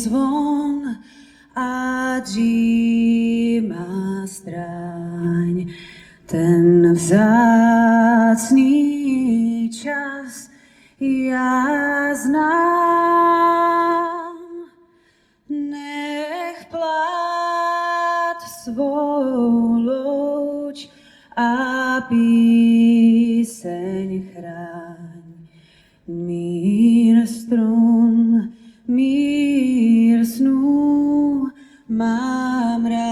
zvon a dříma stráň. Ten vzácný čas já znám. Nech plát svou louč a píseň chráň. Mír strun, mír snů mám rád.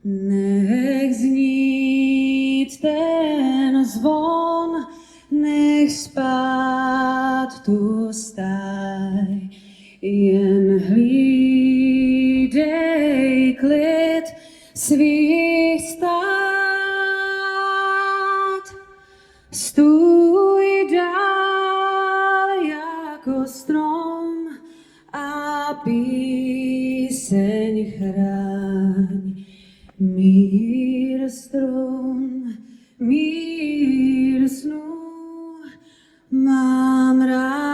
Nech znít ten zvon, nech spát tu stáj. Jen hlídej klid svých stát. Stůj dál jako strom a píseň chráň. Mír strun, mír snů mám rád.